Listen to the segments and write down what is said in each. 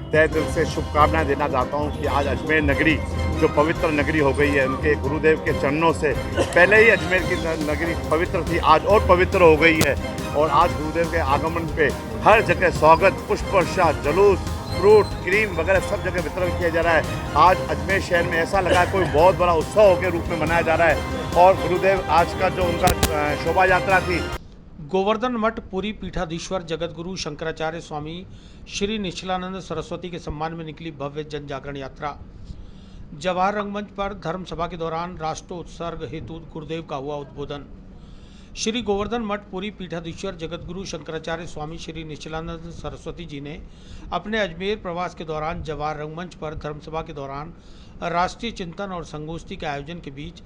तहे दिल से शुभकामनाएं देना चाहता हूं कि आज अजमेर नगरी जो पवित्र नगरी हो गई है, उनके गुरुदेव के चरणों से पहले ही अजमेर की नगरी पवित्र थी, आज और पवित्र हो गई है। और आज गुरुदेव के आगमन पे हर जगह स्वागत, पुष्प वर्षा, जुलूस, फ्रूट, क्रीम वगैरह सब जगह वितरण किया जा रहा है। आज अजमेर शहर में ऐसा लगा है कोई बहुत बड़ा उत्सव के रूप में मनाया जा रहा है। और गुरुदेव आज का जो उनका शोभा यात्रा थी, गोवर्धन मठ पुरी पीठाधीश्वर जगतगुरु शंकराचार्य स्वामी श्री निश्चलानंद सरस्वती के सम्मान में निकली भव्य जन जागरण यात्रा। जवाहर रंगमंच पर धर्म सभा के दौरान राष्ट्रोत्सर्ग हेतु गुरुदेव का हुआ उद्बोधन। श्री गोवर्धन मठ पुरी पीठाधीश्वर जगतगुरु शंकराचार्य स्वामी श्री निश्चलानंद सरस्वती जी ने अपने अजमेर प्रवास के दौरान जवाहर रंगमंच पर धर्म सभा के दौरान राष्ट्रीय चिंतन और संगोष्ठी के आयोजन के बीच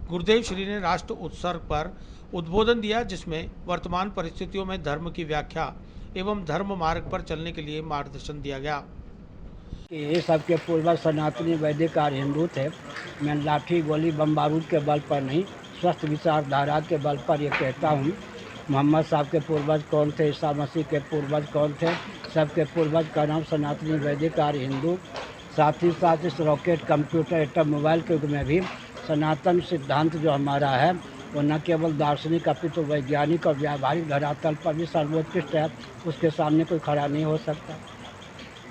गुरुदेव श्री ने राष्ट्र उत्सर्ग पर उद्बोधन दिया, जिसमें वर्तमान परिस्थितियों में धर्म की व्याख्या एवं धर्म मार्ग पर चलने के लिए मार्गदर्शन दिया गया। ये सबके पूर्वज सनातनी वैदिक आर्य हिंदू थे। मैं लाठी गोली बम बारूद के बल पर नहीं, स्वस्थ विचारधारा के बल पर ये कहता हूँ। मोहम्मद साहब के पूर्वज कौन थे, ईसा मसीह के पूर्वज कौन थे, सबके पूर्वज का नाम सनातनी वैदिक आर्य हिंदू। साथ ही साथ इस रॉकेट, कंप्यूटर, एटम, मोबाइल के युग में भी सनातन सिद्धांत जो हमारा है वो न केवल दार्शनिक अपितु वैज्ञानिक और व्यावहारिक धरातल पर भी सर्वोत्कृष्ट है। उसके सामने कोई खड़ा नहीं हो सकता।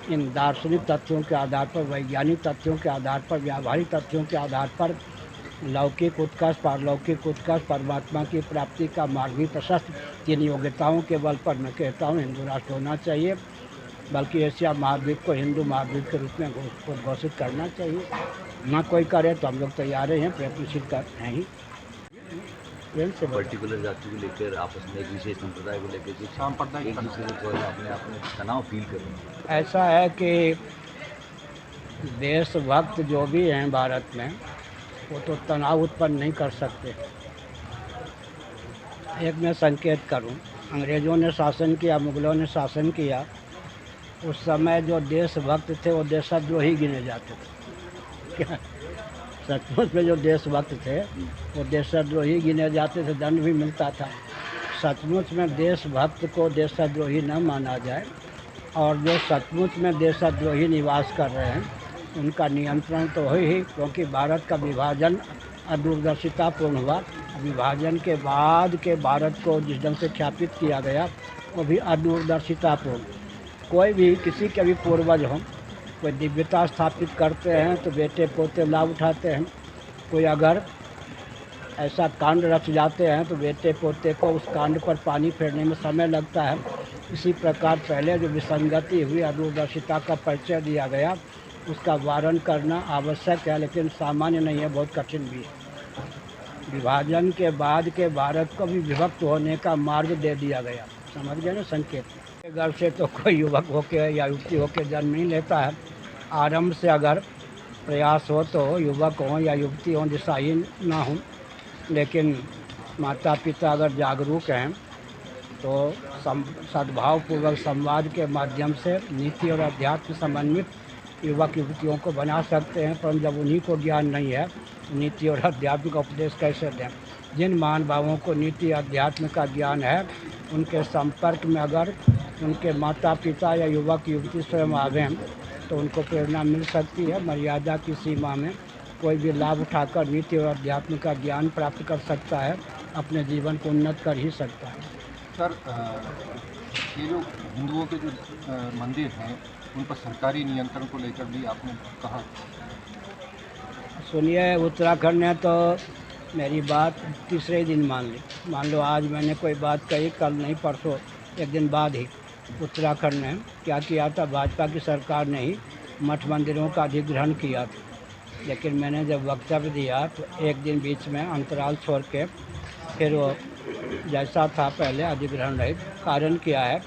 इन दार्शनिक तथ्यों के आधार पर, वैज्ञानिक तथ्यों के आधार पर, व्यावहारिक तथ्यों के आधार पर लौकिक उत्कर्ष, पारलौकिक उत्कर्ष, परमात्मा की प्राप्ति का मार्ग भी प्रशस्त। तीन योग्यताओं के बल पर मैं कहता हूँ हिंदू राष्ट्र होना चाहिए, बल्कि एशिया महाद्वीप को हिंदू महाद्वीप के रूप में घोषित करना चाहिए। ना कोई करे तो हम लोग तैयार हैं, प्रयत्नशील कर हैं ही। पर्टिकुलर जाति को लेकर आपस में एक विशेष संप्रदाय को लेकर एक दूसरे को अपने आप में तनाव फील कर रहे हैं। ऐसा है कि देशभक्त जो भी हैं भारत में, वो तो तनाव उत्पन्न नहीं कर सकते। एक मैं संकेत करूं, अंग्रेज़ों ने शासन किया, मुग़लों ने शासन किया, उस समय जो देशभक्त थे वो देशद्रोही गिने जाते थे। क्या सचमुच में जो देशभक्त थे वो देशद्रोही गिने जाते थे, दंड भी मिलता था। सचमुच में देशभक्त को देशद्रोही न माना जाए, और जो सचमुच में देशद्रोही निवास कर रहे हैं उनका नियंत्रण तो हो ही, क्योंकि भारत का विभाजन अदूरदर्शितापूर्ण हुआ। विभाजन के बाद के भारत को जिस ढंग से ख्यापित किया गया वो भी अदूरदर्शितापूर्ण। कोई भी, किसी के भी पूर्वज हों, कोई दिव्यता स्थापित करते हैं तो बेटे पोते लाभ उठाते हैं। कोई अगर ऐसा कांड रच जाते हैं तो बेटे पोते को उस कांड पर पानी फेरने में समय लगता है। इसी प्रकार पहले जो विसंगति हुई, अदूरदर्शिता का परिचय दिया गया, उसका वारण करना आवश्यक है, लेकिन सामान्य नहीं है, बहुत कठिन भी है। विभाजन के बाद के भारत को भी विभक्त होने का मार्ग दे दिया गया। समझ गए ना संकेत। घर से तो कोई युवक होके या युवती होके जन्म नहीं लेता है। आरंभ से अगर प्रयास हो तो युवक हों या युवती हों दिशाहीन ना हों, लेकिन माता पिता अगर जागरूक हैं तो सद्भावपूर्वक संवाद के माध्यम से नीति और अध्यात्म समन्वित युवक युवतियों को बना सकते हैं। परंतु जब उन्हीं को ज्ञान नहीं है, नीति और अध्यात्म का उपदेश कैसे दें। जिन महानुभावों को नीति अध्यात्म का ज्ञान है, उनके संपर्क में अगर उनके माता पिता या युवक युवती स्वयं आवें तो उनको प्रेरणा मिल सकती है। मर्यादा की सीमा में कोई भी लाभ उठाकर नीति और अध्यात्म का ज्ञान प्राप्त कर सकता है, अपने जीवन को उन्नत कर ही सकता है। सर, ये जो हिंदुओं के जो मंदिर हैं उन पर सरकारी नियंत्रण को लेकर भी आपने कहा। सुनिए, उत्तराखंड ने तो मेरी बात तीसरे ही दिन मान ली। मान लो आज मैंने कोई बात कही, कल नहीं परसों एक दिन बाद ही उत्तराखंड ने क्या किया था, भाजपा की सरकार ने ही मठ मंदिरों का अधिग्रहण किया था। लेकिन मैंने जब वक्तव्य दिया तो एक दिन बीच में अंतराल छोड़ के फिर वो जैसा था पहले अधिग्रहण रहित। कारण क्या है,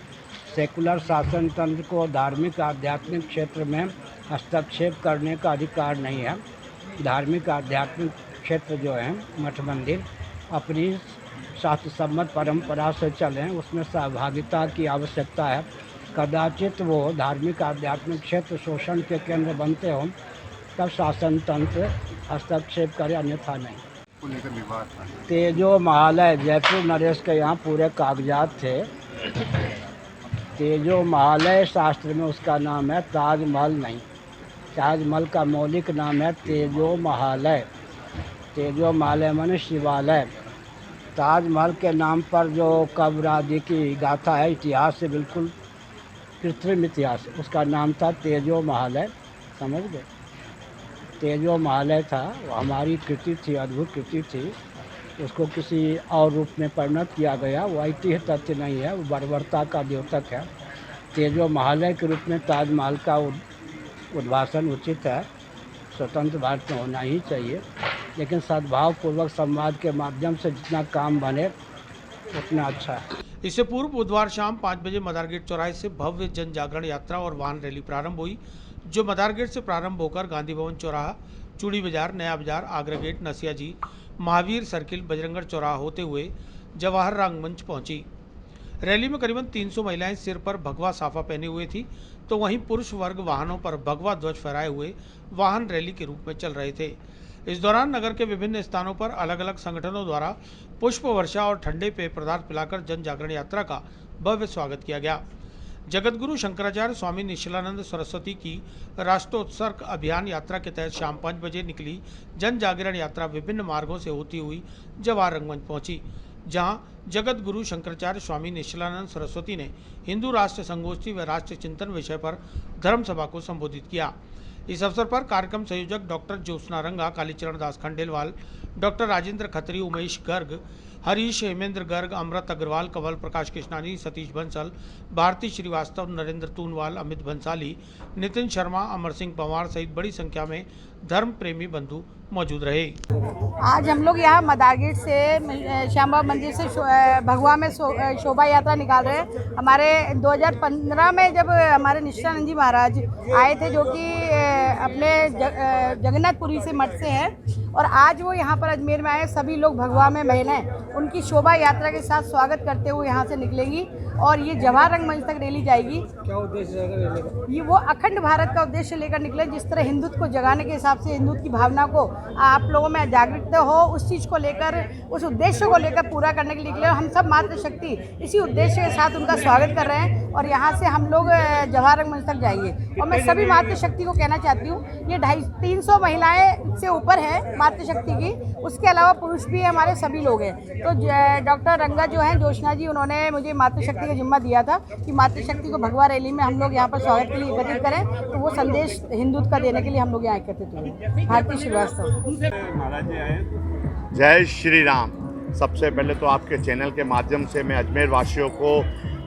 सेकुलर शासन तंत्र को धार्मिक आध्यात्मिक क्षेत्र में हस्तक्षेप करने का अधिकार नहीं है। धार्मिक आध्यात्मिक क्षेत्र जो है मठ मंदिर अपनी शास्त्र सम्मत परंपरा से चलें, उसमें सहभागिता की आवश्यकता है। कदाचित वो धार्मिक आध्यात्मिक क्षेत्र शोषण के केंद्र बनते हों तब शासन तंत्र हस्तक्षेप करे, अन्यथा नहीं। को लेकर विवाद था। तेजो महालय जयपुर नरेश के यहाँ पूरे कागजात थे। तेजो महल है, शास्त्र में उसका नाम है ताजमहल नहीं। ताजमहल का मौलिक नाम है तेजो महल है। तेजो महल है माने शिवालय। ताजमहल के नाम पर जो कब्र आदि की गाथा है, इतिहास से बिल्कुल कृत्रिम इतिहास, उसका नाम था तेजो महल है। समझ गए? तेजो महल है था, वो हमारी कृति थी, अद्भुत कृति थी। उसको किसी और रूप में परिणत किया गया, वो ऐतिह्य तथ्य नहीं है, वो बर्बरता का द्योतक है। तेजो महल के रूप में ताजमहल का उद्भाषण उचित है, स्वतंत्र भारत में होना ही चाहिए, लेकिन सद्भावपूर्वक संवाद के माध्यम से जितना काम बने उतना अच्छा है। इससे पूर्व बुधवार शाम 5 बजे मदार गेट चौराहे से भव्य जन जागरण यात्रा और वाहन रैली प्रारंभ हुई, जो मदार गेट से प्रारंभ होकर गांधी भवन चौराहा, चूड़ी बाजार, नया बाजार, आगरा गेट, नसिया जी, महावीर सर्किल, बजरंगगढ़ चौराहा होते हुए जवाहर रंगमंच पहुंची। रैली में करीबन 300 महिलाएं सिर पर भगवा साफा पहने हुए थी, तो वहीं पुरुष वर्ग वाहनों पर भगवा ध्वज फहराए हुए वाहन रैली के रूप में चल रहे थे। इस दौरान नगर के विभिन्न स्थानों पर अलग अलग संगठनों द्वारा पुष्प वर्षा और ठंडे पेय पदार्थ पिलाकर जन जागरण यात्रा का भव्य स्वागत किया गया। जगतगुरु शंकराचार्य स्वामी निश्चलानंद सरस्वती की राष्ट्रोत्सर्ग अभियान यात्रा के तहत शाम 5 बजे निकली जन जागरण यात्रा विभिन्न मार्गों से होती हुई जवाहर रंगमंच पहुंची, जहां जगत गुरु शंकराचार्य स्वामी निश्चलानंद सरस्वती ने हिंदू राष्ट्र संगोष्ठी व राष्ट्र चिंतन विषय पर धर्म सभा को संबोधित किया। इस अवसर पर कार्यक्रम संयोजक डॉक्टर ज्योत्सना रंगा, कालीचरण दास खंडेलवाल, डॉक्टर राजेंद्र खत्री, उमेश गर्ग, हरीश हेमेंद्र गर्ग, अमृत अग्रवाल, कंवल प्रकाश कृष्णानी, सतीश बंसल, भारती श्रीवास्तव, नरेंद्र तूनवाल, अमित भंसाली, नितिन शर्मा, अमर सिंह पंवार सहित बड़ी संख्या में धर्म प्रेमी बंधु मौजूद रहे। आज हम लोग यहाँ मदार गेट से श्याम बाबा मंदिर से भगवा में शोभा यात्रा निकाल रहे हैं। हमारे 2015 में जब हमारे निश्चलानंद जी महाराज आए थे, जो कि अपने जगन्नाथपुरी से मठ से हैं, और आज वो यहाँ पर अजमेर में आए। सभी लोग भगवा में महिलाएं उनकी शोभा यात्रा के साथ स्वागत करते हुए यहाँ से निकलेंगी और ये जवाहर रंगमंच तक रैली जाएगी। क्या उद्देश्य है? ये वो अखंड भारत का उद्देश्य लेकर निकले, जिस तरह हिंदुत्व को जगाने के हिसाब से हिंदुत्व की भावना को आप लोगों में जागरूकता हो, उस चीज़ को लेकर, उस उद्देश्य को लेकर पूरा करने के लिए निकले। हम सब मातृशक्ति इसी उद्देश्य के साथ उनका स्वागत कर रहे हैं और यहाँ से हम लोग जवाहर रंगमंच तक जाएंगे। और मैं सभी मातृशक्ति को कहना चाहती हूँ, ये 250-300 महिलाएं से ऊपर है मातृशक्ति की, उसके अलावा पुरुष भी हमारे सभी लोग हैं। तो डॉक्टर रंगा जो हैं, ज्योत्सना जी, उन्होंने मुझे मातृशक्ति का जिम्मा दिया था कि मातृशक्ति को भगवा रैली में हम लोग यहाँ पर स्वागत के लिए एकत्रित करें, तो वो संदेश हिंदुत्व का देने के लिए हम लोग यहाँ एकत्रित हुए। भारती श्रीवास्तव। जय श्री राम। सबसे पहले तो आपके चैनल के माध्यम से मैं अजमेर वासियों को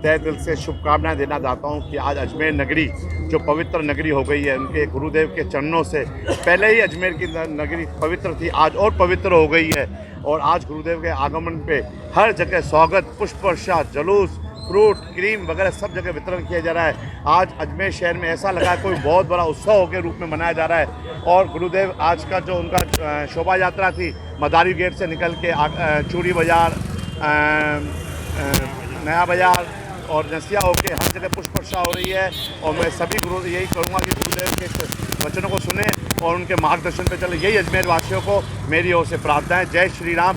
तहे दिल से शुभकामनाएं देना चाहता हूं कि आज अजमेर नगरी जो पवित्र नगरी हो गई है, उनके गुरुदेव के चरणों से पहले ही अजमेर की नगरी पवित्र थी, आज और पवित्र हो गई है। और आज गुरुदेव के आगमन पे हर जगह स्वागत, पुष्प वर्षा, जुलूस, फ्रूट, क्रीम वगैरह सब जगह वितरण किया जा रहा है। आज अजमेर शहर में ऐसा लगा कोई बहुत बड़ा उत्सव के रूप में मनाया जा रहा है। और गुरुदेव आज का जो उनका शोभा यात्रा थी, मदारी गेट से निकल के चूड़ी बाजार, नया बाजार और नसिया होके हर जगह पुष्प वर्षा हो रही है। और मैं सभी गुरु यही करूँगा कि गुरुदेव के वचनों को सुने और उनके मार्गदर्शन पे चले। यही अजमेर वासियों को मेरी ओर से प्रार्थना है। जय श्री राम।